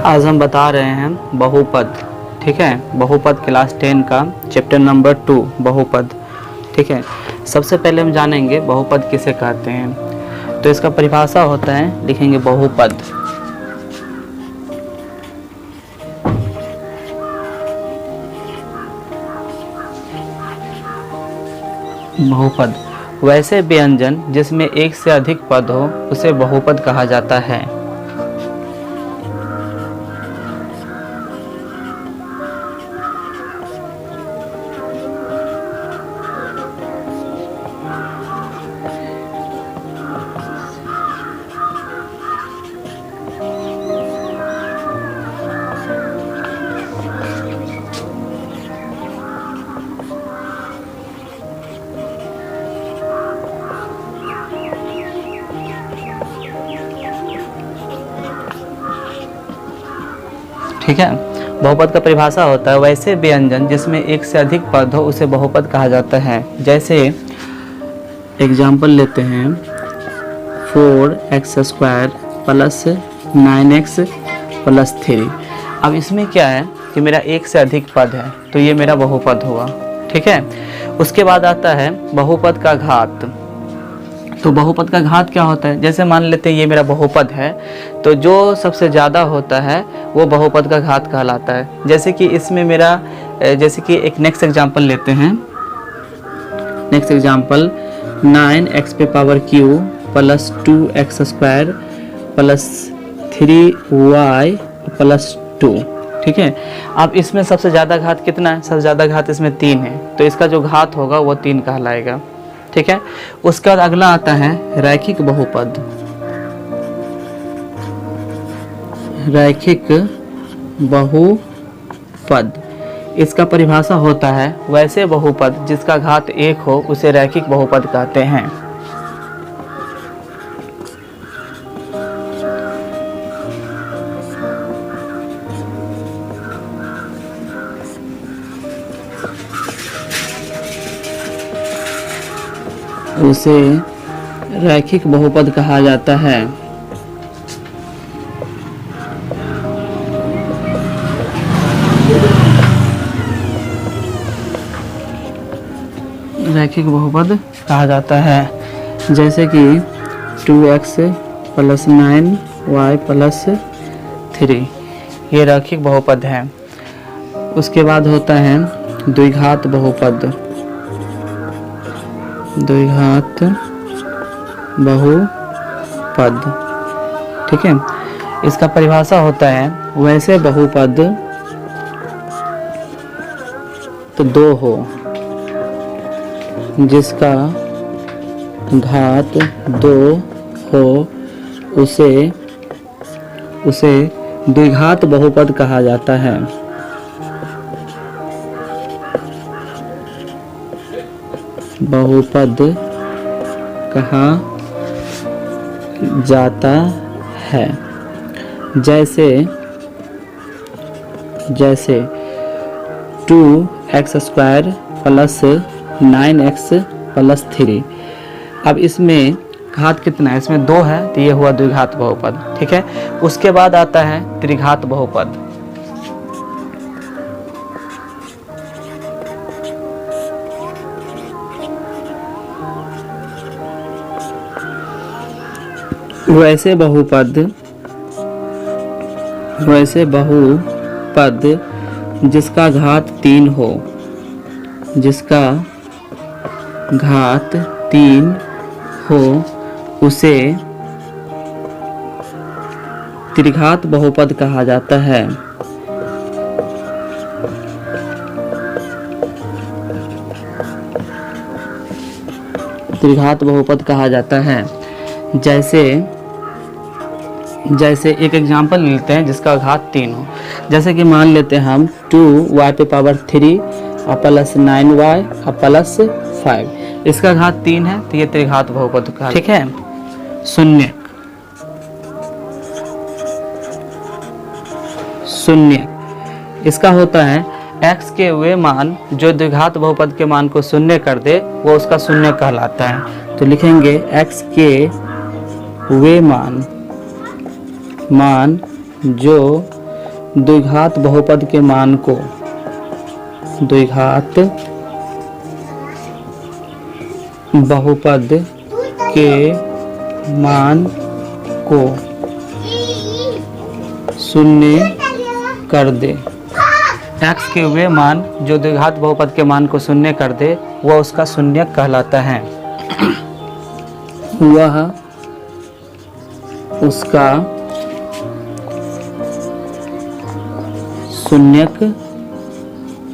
आज हम बता रहे हैं बहुपद। ठीक है, बहुपद क्लास 10 का चैप्टर नंबर 2 बहुपद। ठीक है, सबसे पहले हम जानेंगे बहुपद किसे कहते हैं। तो इसका परिभाषा होता है, लिखेंगे बहुपद। बहुपद वैसे व्यंजन जिसमें एक से अधिक पद हो उसे बहुपद कहा जाता है। ठीक है, बहुपद का परिभाषा होता है वैसे व्यंजन जिसमें एक से अधिक पद हो उसे बहुपद कहा जाता है। जैसे एग्जाम्पल लेते हैं 4x² प्लस 9x प्लस 3। अब इसमें क्या है कि मेरा एक से अधिक पद है तो ये मेरा बहुपद हुआ। ठीक है, उसके बाद आता है बहुपद का घात। तो बहुपद का घात क्या होता है, जैसे मान लेते हैं ये मेरा बहुपद है तो जो सबसे ज़्यादा होता है वो बहुपद का घात कहलाता है। जैसे कि इसमें मेरा जैसे कि एक नेक्स्ट एग्जांपल लेते हैं। नेक्स्ट एग्जांपल 9x पे power Q plus 2x² plus 3y plus 2। ठीक है, अब इसमें सबसे ज़्यादा घात कितना है, सबसे ज़्यादा घात इसमें 3 है तो इसका जो घात होगा वो 3 कहलाएगा। ठीक है, उसके बाद अगला आता है रैखिक बहुपद। रैखिक बहुपद, इसका परिभाषा होता है वैसे बहुपद जिसका घात 1 हो उसे रैखिक बहुपद कहते हैं। उसे रैखिक बहुपद कहा जाता है। रैखिक बहुपद कहा जाता है। जैसे कि 2x प्लस 9y प्लस 3 ये रैखिक बहुपद है। उसके बाद होता है द्विघात बहुपद। द्विघात बहुपद, ठीक है, इसका परिभाषा होता है वैसे बहुपद तो 2 हो जिसका घात 2 हो उसे द्विघात बहुपद कहा जाता है। बहुपद कहा जाता है। जैसे 2x² प्लस 9x प्लस 3। अब इसमें घात कितना है, इसमें 2 है तो ये हुआ द्विघात बहुपद। ठीक है, उसके बाद आता है त्रिघात बहुपद। वैसे बहुपद जिसका घात 3 हो, जिसका घात 3 हो उसे त्रिघात बहुपद कहा जाता है। त्रिघात बहुपद कहा जाता है। जैसे एक एग्जांपल लेते हैं जिसका घात 3 हो। जैसे कि मान लेते हैं हम 2y पे पावर 3 प्लस 9y प्लस 5। इसका घात 3 है तो ये त्रिघात बहुपद का। ठीक है, शून्य इसका होता है x के वे मान जो द्विघात बहुपद के मान को शून्य कर दे वो उसका शून्य कहलाता है। तो लिखेंगे x के वे मान जो द्विघात बहुपद के मान को द्विघात बहुपद के मान को शून्य कर दे। x के वे मान जो द्विघात बहुपद के मान को शून्य कर दे वह उसका शून्यक कहलाता है। वह उसका शून्यक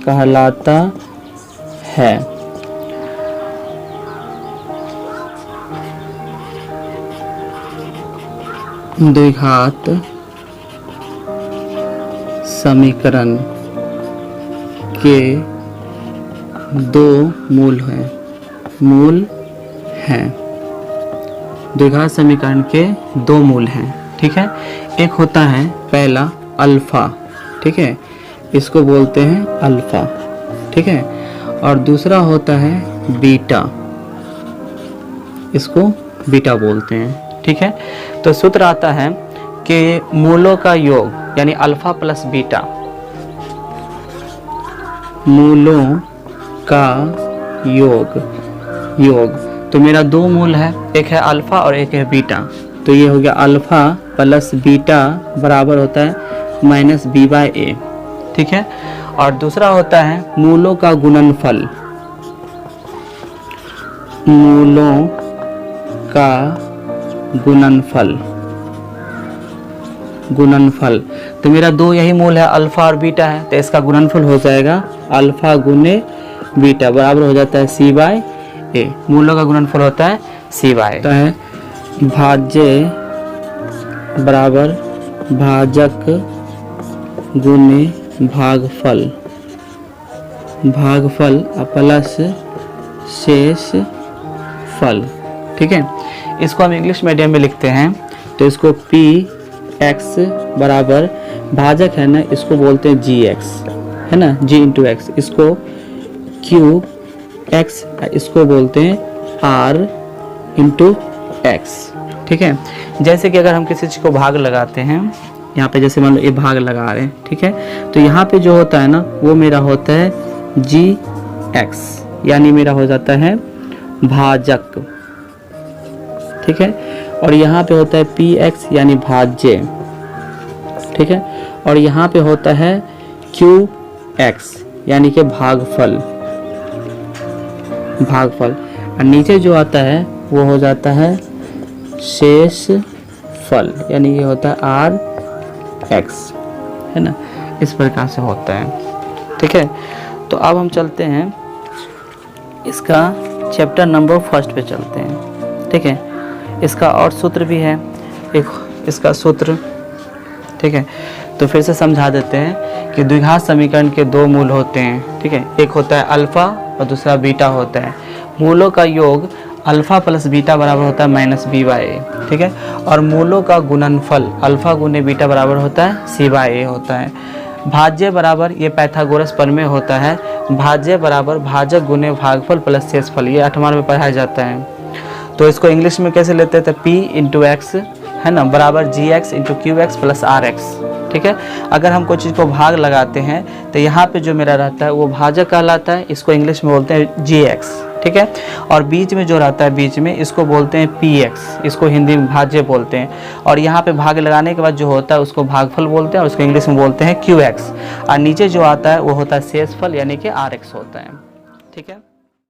कहलाता है। द्विघात समीकरण के दो मूल हैं। द्विघात समीकरण के दो मूल हैं, ठीक है। एक होता है पहला अल्फा, ठीक है, इसको बोलते हैं अल्फा, ठीक है। और दूसरा होता है बीटा, इसको बीटा बोलते हैं, ठीक है। तो सूत्र आता है कि मूलों का योग यानी अल्फा प्लस बीटा, मूलों का योग तो मेरा दो मूल है, एक है अल्फा और एक है बीटा। तो ये हो गया अल्फा प्लस बीटा बराबर होता है माइनस बी बाई ए, ठीक है। और दूसरा होता है मूलों का गुणनफल, मूलों का गुणनफल। तो मेरा दो यही मूल है, अल्फा और बीटा है, तो इसका गुणनफल हो जाएगा अल्फा गुने बीटा बराबर हो जाता है सी बाय ए। मूलों का गुणनफल होता है सी बाय है भाज्य बराबर भाजक गुने भागफल प्लस शेष फल, ठीक है। इसको हम इंग्लिश मीडियम में लिखते हैं तो इसको पी एक्स बराबर भाजक है ना, इसको बोलते हैं जी एक्स, है ना, जी इंटू एक्स। इसको क्यू एक्स, इसको बोलते हैं आर इंटू एक्स, ठीक है। जैसे कि अगर हम किसी चीज़ को भाग लगाते हैं, यहाँ पे जैसे मान लो ये भाग लगा रहे हैं, ठीक है, तो यहाँ पे जो होता है ना वो मेरा होता है जी एक्स, यानी मेरा हो जाता है भाजक, ठीक है। और यहाँ पे होता है पी एक्स यानी भाज्य, ठीक है। और यहाँ पे होता है क्यू एक्स यानी कि भागफल। और नीचे जो आता है वो हो जाता है शेष फल, यानी ये होता है आर एक्स, है ना, इस प्रकार से होता है, ठीक है। तो अब हम चलते हैं इसका चैप्टर नंबर फर्स्ट पे चलते हैं, ठीक है। इसका और सूत्र भी है, एक इसका सूत्र, ठीक है। तो फिर से समझा देते हैं कि द्विघात समीकरण के दो मूल होते हैं, ठीक है। एक होता है अल्फा और दूसरा बीटा होता है। मूलों का योग अल्फा प्लस बीटा बराबर होता है माइनस बी बाई ए, ठीक है। और मूलों का गुणनफल अल्फा गुने बीटा बराबर होता है सी बाई ए होता है। भाज्य बराबर, ये पाइथागोरस प्रमेय होता है, भाज्य बराबर भाजक गुने भागफल प्लस शेषफल, ये 8वां में पढ़ाया जाता है। तो इसको इंग्लिश में कैसे लेते हैं, तो पी इंटू एक्स, है ना, बराबर g x into q x plus r x, ठीक है। अगर हम कोई चीज़ को भाग लगाते हैं तो यहाँ पे जो मेरा रहता है वो भाजक कहलाता है, इसको इंग्लिश में बोलते हैं जी एक्स, ठीक है। और बीच में जो रहता है बीच में, इसको बोलते हैं पी एक्स, इसको हिंदी में भाज्य बोलते हैं। और यहाँ पे भाग लगाने के बाद जो होता है उसको भागफल बोलते हैं और उसको इंग्लिश में बोलते हैं क्यू एक्स। और नीचे जो आता है वो होता है शेषफल यानी कि आर एक्स होता है, ठीक है।